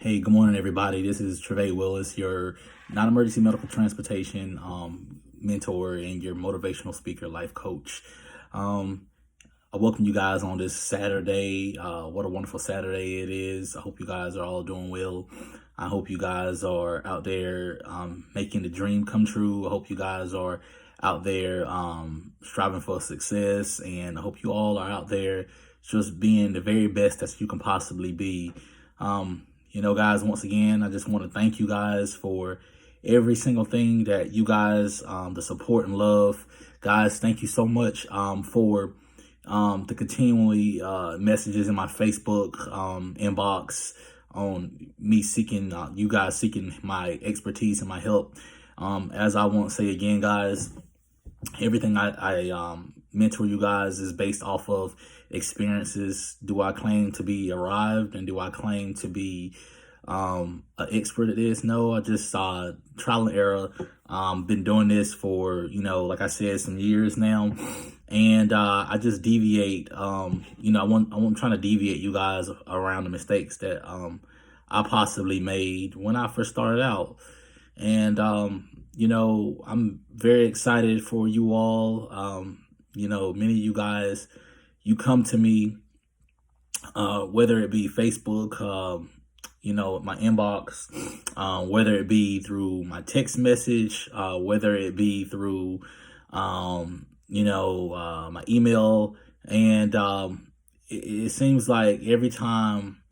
Hey, good morning, everybody. This is Trevay Willis, your non-emergency medical transportation mentor and your motivational speaker, life coach. I welcome you guys on this Saturday. What a wonderful Saturday it is. I hope you guys are all doing well. I hope you guys are out there making the dream come true. I hope you guys are out there striving for success, and I hope you all are out there just being the very best that you can possibly be. Guys, once again, I just want to thank you guys for every single thing that you guys, the support and love. Guys, thank you so much for the continually messages in my Facebook inbox on me seeking, you guys seeking my expertise and my help. As I want to say again, guys, everything I mentor you guys is based off of experiences. Do I claim to be arrived, and do I claim to be an expert at this? No, I just trial and error. Been doing this for, like I said, some years now, and I just deviate. I'm trying to deviate you guys around the mistakes that I possibly made when I first started out. And I'm very excited for you all. Many of you guys, you come to me, whether it be Facebook, my inbox, whether it be through my text message, whether it be through, my email. And it seems like every time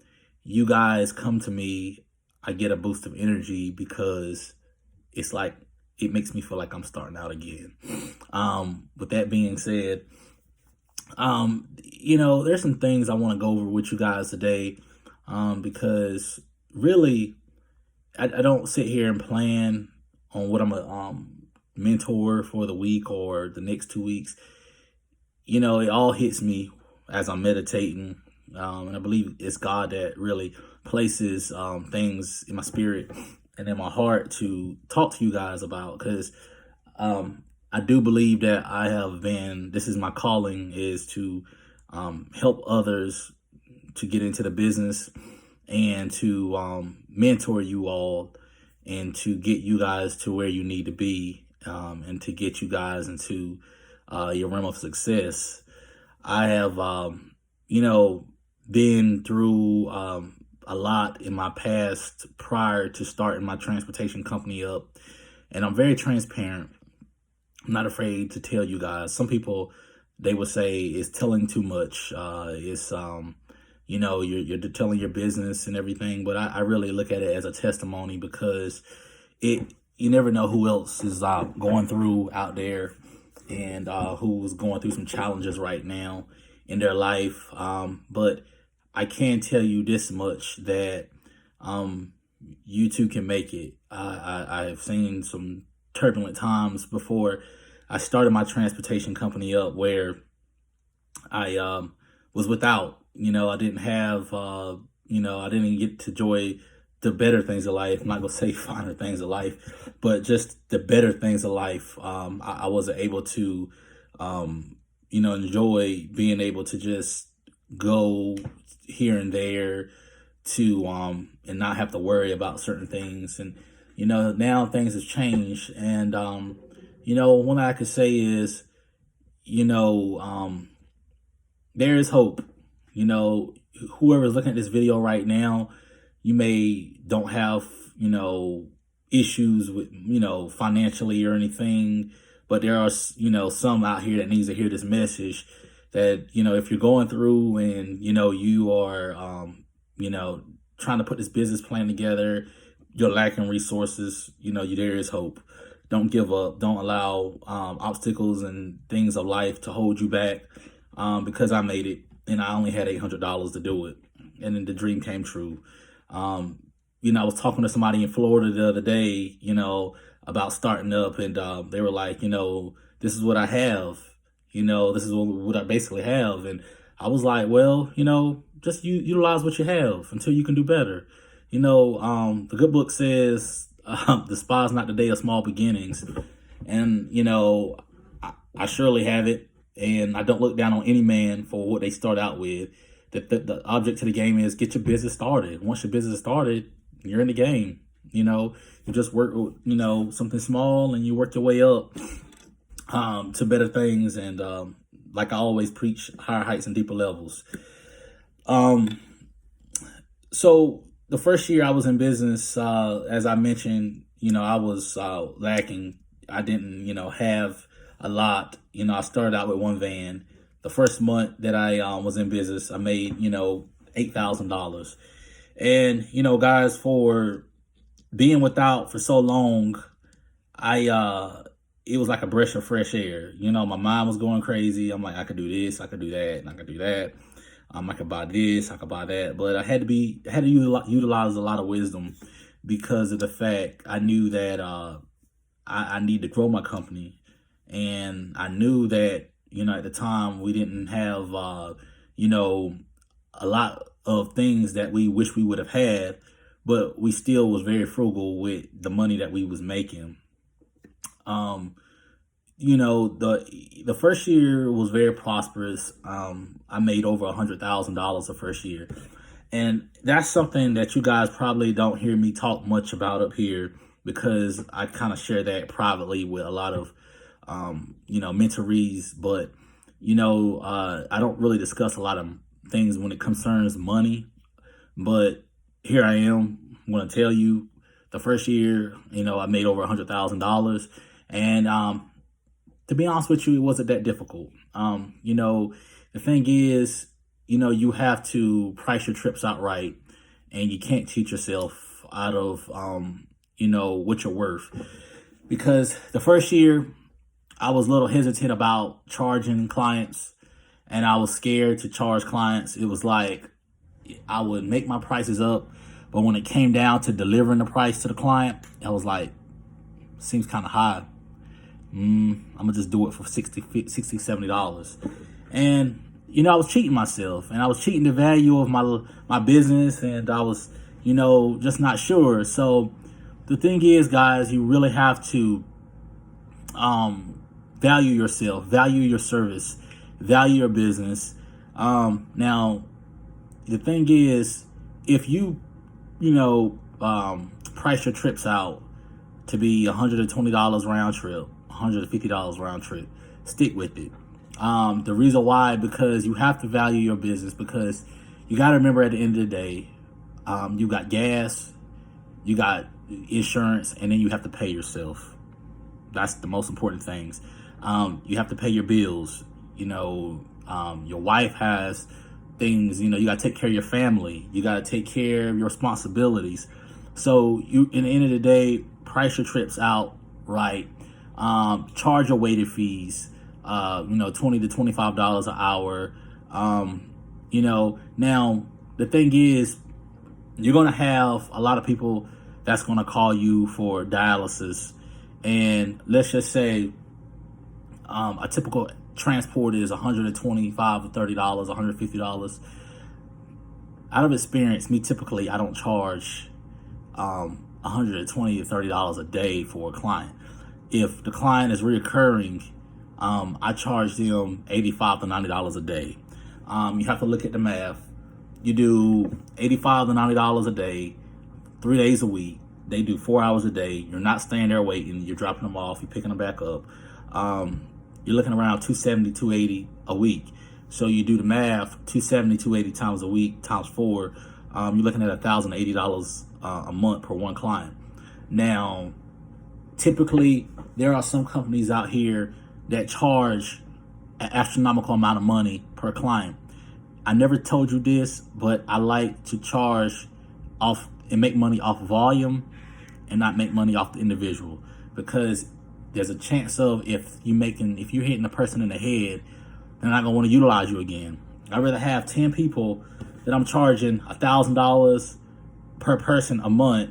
you guys come to me, I get a boost of energy, because it's like, it makes me feel like I'm starting out again. With that being said, there's some things I want to go over with you guys today, because really, I don't sit here and plan on what I'm a mentor for the week or the next 2 weeks. It all hits me as I'm meditating, and I believe it's God that really places things in my spirit and in my heart to talk to you guys about, because I do believe that this is my calling, is to help others to get into the business and to mentor you all and to get you guys to where you need to be, and to get you guys into your realm of success. I have, been through a lot in my past prior to starting my transportation company up, and I'm very transparent. I'm not afraid to tell you guys. Some people, they would say it's telling too much. It's you're telling your business and everything, but I really look at it as a testimony, because you never know who else is going through out there, and who's going through some challenges right now in their life. But I can tell you this much, that you too can make it. I've seen some turbulent times before I started my transportation company up, where I was without. I didn't have, I didn't get to enjoy the better things of life. I'm not going to say finer things of life, but just the better things of life. I wasn't able to, enjoy being able to just go here and there to, and not have to worry about certain things. And, now things have changed. And, one I could say is, there is hope. Whoever's looking at this video right now, you don't have, issues with, financially or anything, but there are, some out here that needs to hear this message, that, if you're going through and, you are, trying to put this business plan together, you're lacking resources, there is hope. Don't give up. Don't allow obstacles and things of life to hold you back, because I made it, and I only had $800 to do it, and then the dream came true. I was talking to somebody in Florida the other day, about starting up, and they were like, this is what I have. This is what I basically have. And I was like, well, just utilize what you have until you can do better. The good book says, despise not the day of small beginnings. And, I surely have it. And I don't look down on any man for what they start out with. The object to the game is get your business started. Once your business is started, you're in the game. You just work, something small, and you work your way up to better things. And like I always preach, higher heights and deeper levels. So the first year I was in business, as I mentioned, I was lacking. I didn't, have a lot. I started out with one van. The first month that I was in business, I made, $8,000. And, guys, for being without for so long, it was like a breath of fresh air. My mind was going crazy. I'm like, I could do this, I could do that, and I could do that. I could buy this, I could buy that, but I had to utilize a lot of wisdom because of the fact I knew that I need to grow my company, and I knew that at the time we didn't have a lot of things that we wish we would have had, but we still was very frugal with the money that we was making. The first year was very prosperous. I made over $100,000 the first year. And that's something that you guys probably don't hear me talk much about up here, because I kind of share that privately with a lot of, mentorees. But, I don't really discuss a lot of things when it concerns money. But here I am. I'm going to tell you, the first year, I made over $100,000. And, to be honest with you, it wasn't that difficult. The thing is, you have to price your trips out right, and you can't teach yourself out of, what you're worth. Because the first year, I was a little hesitant about charging clients, and I was scared to charge clients. It was like I would make my prices up, but when it came down to delivering the price to the client, I was like, seems kind of high. I'm gonna just do it for $60, $70. And, I was cheating myself, and I was cheating the value of my business, and I was, just not sure. So the thing is, guys, you really have to value yourself, value your service, value your business. Now, the thing is, if you, price your trips out to be $120 round trip, $150 round trip, stick with it. The reason why, because you have to value your business, because you got to remember at the end of the day, you got gas, you got insurance, and then you have to pay yourself. That's the most important things. You have to pay your bills. Your wife has things, you got to take care of your family. You got to take care of your responsibilities. So you, in the end of the day, price your trips out right. Charge your waiter fees, $20 to $25 an hour. Now the thing is, you're going to have a lot of people that's going to call you for dialysis. And let's just say, a typical transport is $125 to $30, $150. Out of experience, typically, I don't charge, $120 to $30 a day for a client. If the client is reoccurring, I charge them $85 to $90 a day. You have to look at the math. You do $85 to $90 a day, 3 days a week. They do 4 hours a day. You're not staying there waiting. You're dropping them off. You're picking them back up. You're looking around $270, $280 a week. So you do the math, $270, $280 times a week times 4. You're looking at $1,080 a month per one client. Now, typically, there are some companies out here that charge an astronomical amount of money per client. I never told you this, but I like to charge off and make money off volume and not make money off the individual, because there's a chance of if you're hitting a person in the head, they're not gonna want to utilize you again. I'd rather have 10 people that I'm charging $1,000 per person a month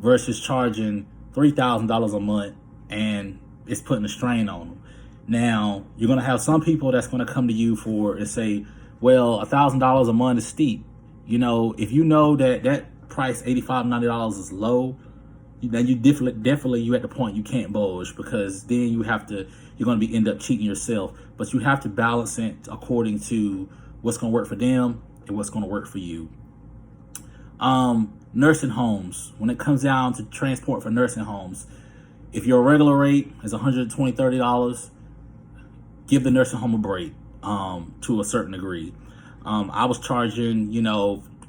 versus charging $3,000 a month, and it's putting a strain on them. Now, you're going to have some people that's going to come to you and say, well, $1,000 a month is steep. If you know that price, $85, $90 is low, then you definitely you at the point you can't budge, because then you're going to end up cheating yourself. But you have to balance it according to what's going to work for them and what's going to work for you. nursing homes, when it comes down to transport for nursing homes, if your regular rate is $120, $30, give the nursing home a break to a certain degree. I was charging,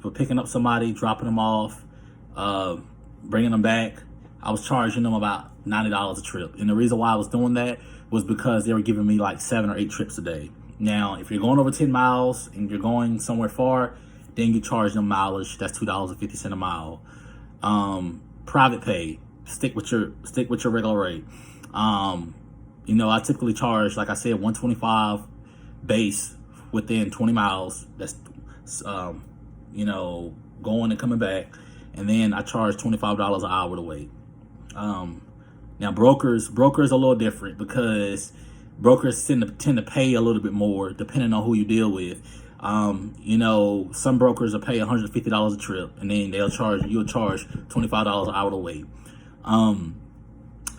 for picking up somebody, dropping them off, bringing them back. I was charging them about $90 a trip. And the reason why I was doing that was because they were giving me like 7 or 8 trips a day. Now, if you're going over 10 miles and you're going somewhere far, then you charge them mileage. That's $2.50 a mile. Private pay, stick with your regular rate. I typically charge, like I said, $125 base within 20 miles. That's going and coming back, and then I charge $25 an hour to wait. Now brokers are a little different because brokers tend to pay a little bit more depending on who you deal with. Some brokers will pay $150 a trip, and then you'll charge $25 an hour to wait.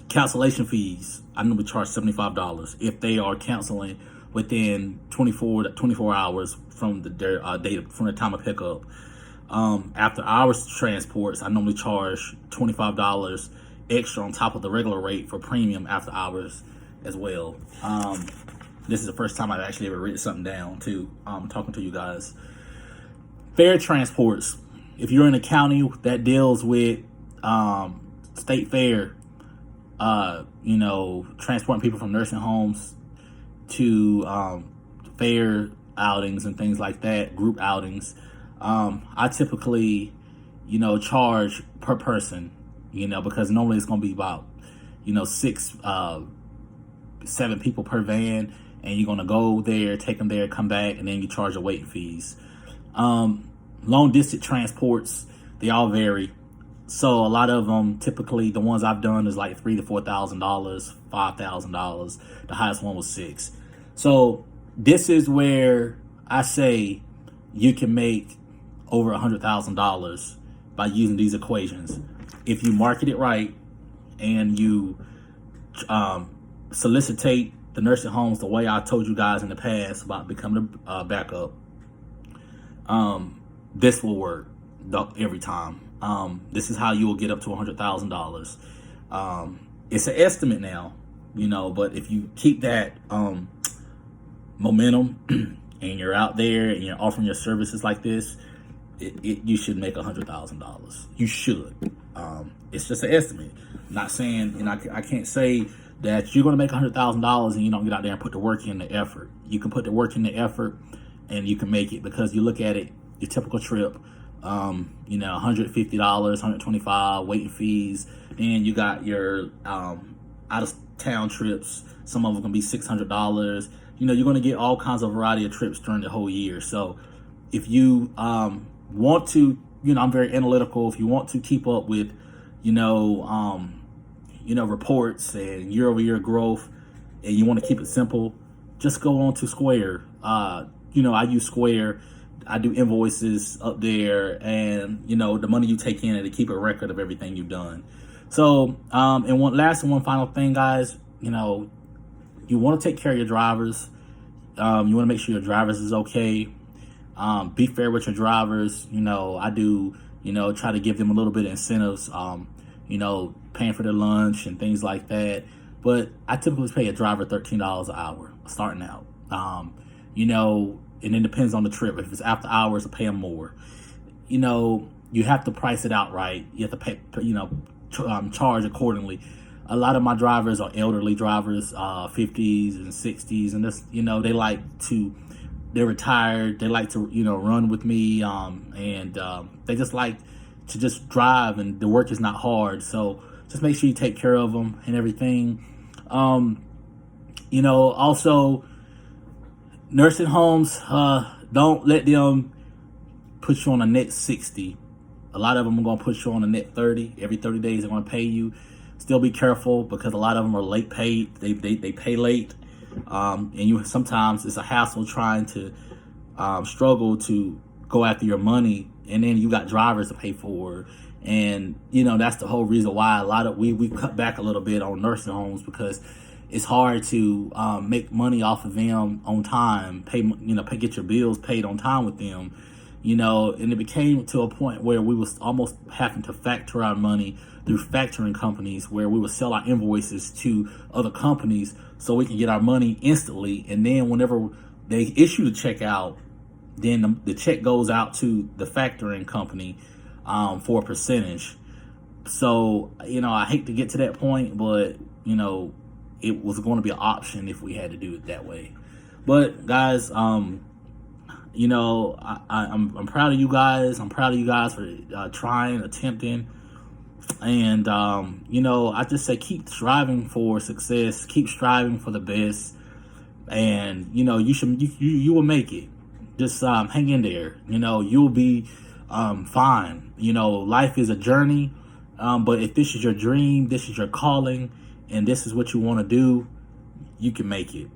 Cancellation fees, I normally charge $75 if they are canceling within 24 hours from their date from the time of pickup. After hours transports, I normally charge $25 extra on top of the regular rate for premium after hours as well. This is the first time I've actually ever written something down too, talking to you guys. Fair transports. If you're in a county that deals with state fair, transporting people from nursing homes to fair outings and things like that, group outings, I typically, charge per person, because normally it's going to be about, 6, 7 people per van, and you're going to go there, take them there, come back, and then you charge the waiting fees. Long distance transports, they all vary. So a lot of them, typically the ones I've done is like $3,000 to $4,000, $5,000. The highest one was $6,000. So this is where I say you can make over $100,000 by using these equations. If you market it right and you solicitate the nursing homes the way I told you guys in the past about becoming a backup, this will work every time. This is how you will get up to $100,000. It's an estimate now, but if you keep that momentum and you're out there and you're offering your services like this, you should make $100,000. You should. It's just an estimate. I'm not saying, I can't say that you're going to make $100,000 and you don't get out there and put the work in, the effort. You can put the work in, the effort, and you can make it, because you look at it, your typical trip, $150, $125 waiting fees. Then you got your out of town trips. Some of them can be $600. You're going to get all kinds of variety of trips during the whole year. So if you want to, I'm very analytical. If you want to keep up with, reports and year-over-year growth, and you want to keep it simple, just go on to Square. I use Square. I do invoices up there, and the money you take in, to keep a record of everything you've done. So, and one final thing, guys. You want to take care of your drivers. You want to make sure your drivers is okay. Be fair with your drivers. I do. Try to give them a little bit of incentives. Paying for their lunch and things like that. But I typically pay a driver $13 an hour starting out. And it depends on the trip. If it's after hours, I pay them more. You have to price it out right. You have to pay, charge accordingly. A lot of my drivers are elderly drivers, 50s and 60s, and this, they're retired. They like to, run with me, and they just like to just drive, and the work is not hard. So just make sure you take care of them and everything. Also, nursing homes, don't let them put you on a net 60. A lot of them are going to put you on a net 30. Every 30 days they're going to pay you. Still be careful, because a lot of them are late paid. They pay late. And sometimes it's a hassle trying to struggle to go after your money, and then you got drivers to pay for. And that's the whole reason why we cut back a little bit on nursing homes, because it's hard to make money off of them on time, get your bills paid on time with them. and it became to a point where we was almost having to factor our money through factoring companies, where we would sell our invoices to other companies so we can get our money instantly. And then whenever they issue the check out, then the check goes out to the factoring company for a percentage. So, I hate to get to that point, but, it was going to be an option if we had to do it that way. But guys, I'm proud of you guys. I'm proud of you guys for trying, attempting. And, I just say keep striving for success, keep striving for the best. And, you will make it. Just hang in there. You'll be fine. Life is a journey. But if this is your dream, this is your calling, and this is what you want to do, you can make it.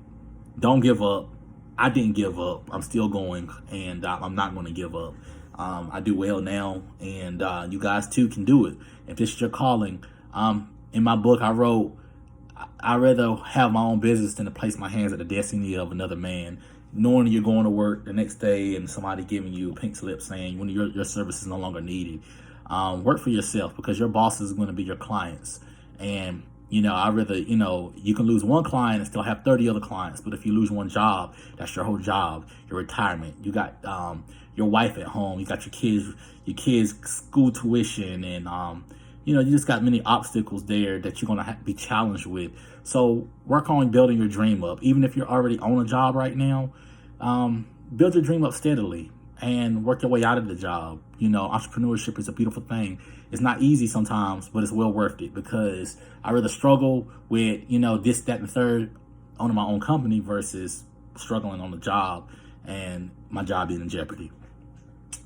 Don't give up. I didn't give up. I'm still going, and I'm not going to give up. I do well now, and you guys too can do it. If this is your calling, in my book I wrote, I'd rather have my own business than to place my hands at the destiny of another man. Knowing you're going to work the next day and somebody giving you a pink slip saying when your service is no longer needed. Work for yourself, because your bosses are going to be your clients. And, I'd rather, you can lose one client and still have 30 other clients. But if you lose one job, that's your whole job, your retirement. You got your wife at home. You got your kids' school tuition. And, you just got many obstacles there that you're going to be challenged with. So work on building your dream up. Even if you're already on a job right now, build your dream up steadily and work your way out of the job. Entrepreneurship is a beautiful thing. It's not easy sometimes, but it's well worth it, because I rather struggle with, this, that, and the third owning my own company versus struggling on the job and my job being in jeopardy.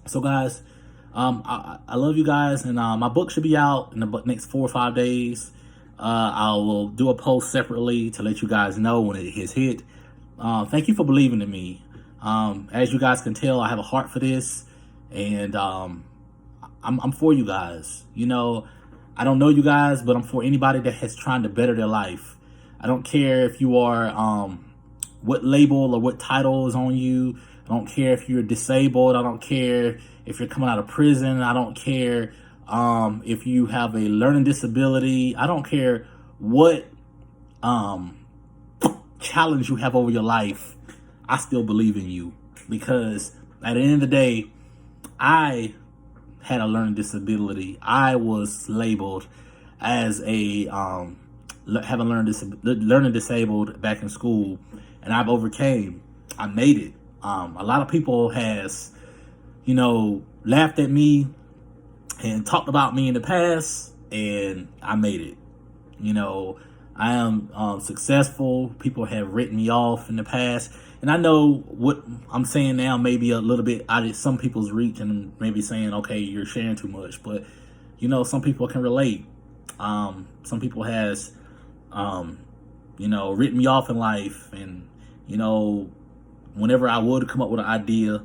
So guys, I love you guys, and my book should be out in the next 4 or 5 days. I will do a post separately to let you guys know when it has hit. Thank you for believing in me. As you guys can tell, I have a heart for this, and I'm for you guys. I don't know you guys, but I'm for anybody that has trying to better their life. I don't care if you are what label or what title is on you. I don't care if you're disabled. I don't care if you're coming out of prison. I don't care if you have a learning disability. I don't care what challenge you have over your life. I still believe in you, because at the end of the day, I had a learning disability. I was labeled as a learning disabled back in school, and I've overcame. I made it. A lot of people has, laughed at me and talked about me in the past, and I made it. I am successful. People have written me off in the past, and I know what I'm saying now may be a little bit out of some people's reach, and maybe saying, okay, you're sharing too much, but some people can relate. Some people has written me off in life, and whenever I would come up with an idea,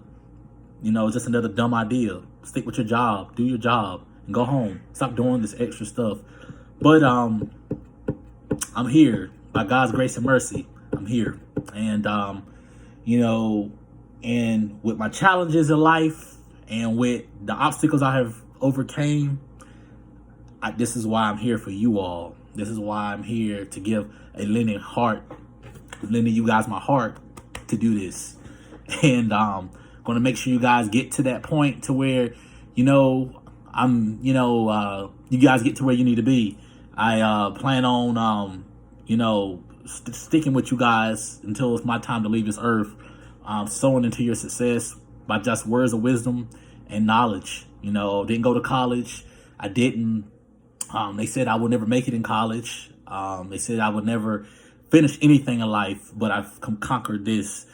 just another dumb idea. Stick with your job, do your job, and go home. Stop doing this extra stuff. But I'm here by God's grace and mercy. I'm here, and and with my challenges in life and with the obstacles I have overcame, this is why I'm here for you all. This is why I'm here to give a lending you guys my heart to do this. And going to make sure you guys get to that point to where, you guys get to where you need to be. I plan on, sticking with you guys until it's my time to leave this earth, sowing into your success by just words of wisdom and knowledge. Didn't go to college. I didn't. They said I would never make it in college. They said I would never finish anything in life, but I've conquered this.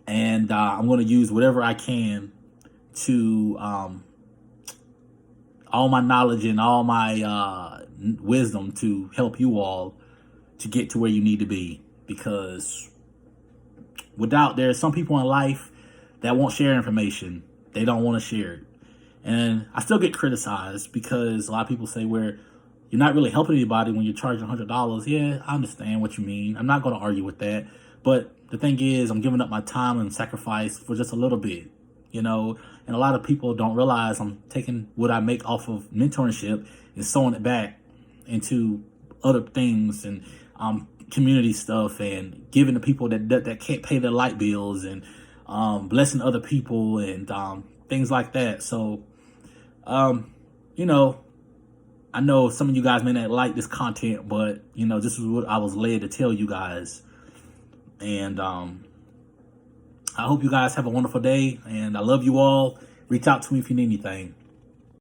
And I'm going to use whatever I can to all my knowledge and all my wisdom to help you all to get to where you need to be. Because there's some people in life that won't share information. They don't want to share it. And I still get criticized because a lot of people say, you're not really helping anybody when you're charging $100. Yeah, I understand what you mean. I'm not going to argue with that. But the thing is, I'm giving up my time and sacrifice for just a little bit. you know, and a lot of people don't realize I'm taking what I make off of mentorship and sewing it back into other things and community stuff and giving to people that can't pay their light bills and blessing other people and things like that. So, you know, I know some of you guys may not like this content, but, you know, this is what I was led to tell you guys. And I hope you guys have a wonderful day, and I love you all. Reach out to me if you need anything.